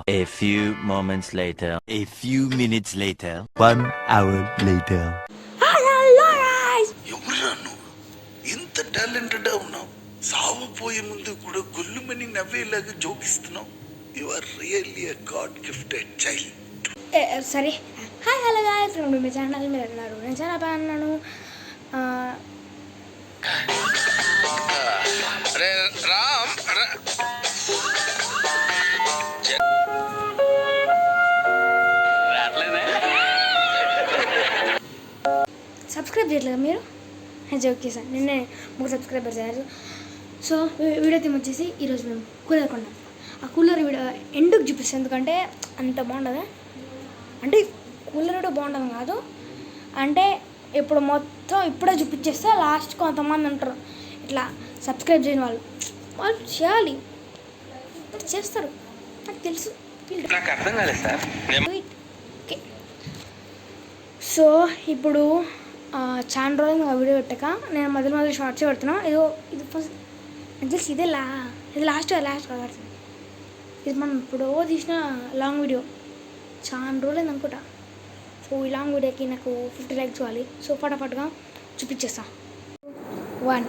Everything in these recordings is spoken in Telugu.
A few moments later. A few minutes later. 1 hour later. ఎవరురా నువ్వు? ఇంత టాలెంటెడ్ ఉన్నావు, సావపోయే ముందు కూడా గొల్లుమని నవ్వేలాగా జోకిస్తున్నావు. You are really a god gifted child. సరే, హాయ్ హలో గాయ్స్, మీ ఛానల్ మీరు అన్నారు, నేను చాలా బాగున్నాను. సబ్స్క్రైబ్ చేయట్లేదు మీరు? జోక్ చేశాను, నిన్నే 3 సబ్స్క్రైబర్స్ అయ్యారు. సో వీడియో థీమ్ వచ్చేసి ఈరోజు మేము కూలర్ కొన్నాం. ఆ కూలర్ వీడియో ఎందుకు చూపిస్తాను, ఎందుకంటే అంత బాగుంటుంది. అంటే కూలర్ కూడా బాగుంటుంది కాదు, అంటే ఇప్పుడు మొత్తం ఇప్పుడే చూపించేస్తే లాస్ట్ కొంతమంది ఉంటారు ఇట్లా సబ్స్క్రైబ్ చేయని వాళ్ళు చేయాలి, చేస్తారు, నాకు తెలుసు. నాకు అర్థం కాలేదు సార్. ఓకే, సో ఇప్పుడు చాలా రోజులు వీడియో పెట్టాక నేను మధ్య షార్ట్స్ పెడుతున్నా. ఇది ఫస్ట్ తెలిసి ఇది లాస్ట్ కాదు, ఇది మనం ఇప్పుడు తీసిన లాంగ్ వీడియో, చాలా రోజులు అనుకుంటా. సో ఈ లాంగ్ వీడియోకి నాకు 50 లైక్స్ కావాలి. సో ఫటాఫట్గా చూపించేస్తా. 1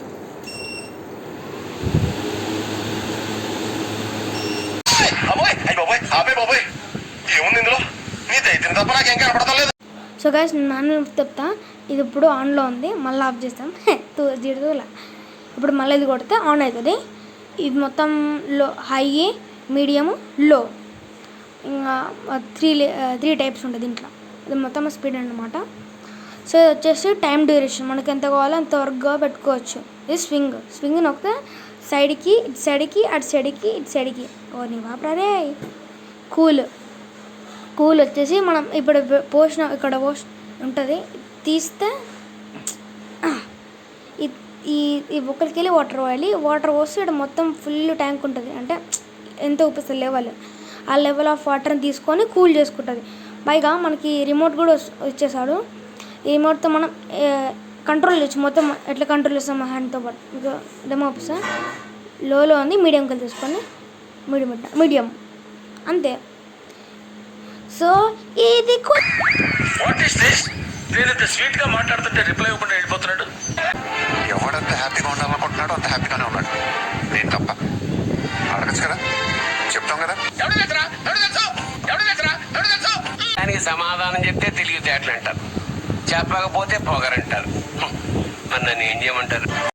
సో గైస్, నేను చెప్తా, ఇది ఇప్పుడు ఆన్లో ఉంది, మళ్ళీ ఆఫ్ చేస్తాం. జీడుదూలా ఇప్పుడు మళ్ళీ ఇది కొడితే ఆన్ అవుతుంది. ఇది మొత్తం లో, హై, మీడియము, లో, ఇంకా 3 టైప్స్ ఉంటుంది దీంట్లో. ఇది మొత్తం స్పీడ్ అన్నమాట. సో ఇది వచ్చేసి టైం డ్యూరేషన్, మనకి ఎంత కావాలో అంతవరకుగా పెట్టుకోవచ్చు. ఇది స్వింగ్ నొక్కితే సైడ్కి, ఇటు సైడ్కి, అటు సైడ్కి, ఇటు సైడ్కి. ఓ నీ బాపరే. కూల్ వచ్చేసి మనం ఇప్పుడు ఇక్కడ ఉంటుంది, తీస్తే ఈ బొక్కలకి వెళ్ళి వాటర్ పోయాలి. వాటర్ పోస్తే ఇక్కడ మొత్తం ఫుల్ ట్యాంక్ ఉంటుంది, అంటే ఎంత ఊపిస్తుంది లెవెల్, ఆ లెవెల్ ఆఫ్ వాటర్ని తీసుకొని కూల్ చేసుకుంటుంది. పైగా మనకి రిమోట్ కూడా వచ్చేసాడు. ఈ రిమోట్తో మనం కంట్రోల్ చేయొచ్చు, మొత్తం ఎట్లా కంట్రోల్ చేస్తాం మా హ్యాండ్తో పాటు. మీకు డెమో ఆఫీసా లోలో ఉంది, మీడియంకి తీసుకొని మీడియం అంతే. సో ఇది స్వీట్ గా మాట్లాడుతుంటే రిప్లై ఇవ్వకుండా వెళ్ళిపోతున్నాడు. ఎవడంత హ్యాపీగా ఉండాలనుకుంటున్నాడో అంత హ్యాపీగానే ఉన్నాడు. నేను తప్ప అడగచ్చు కదా, చెప్తాం కదా. దానికి సమాధానం చెప్తే తెలివితేటలు అంటారు, చెప్పకపోతే పొగరంటారు. మరి నన్ను ఏం చేయమంటారు?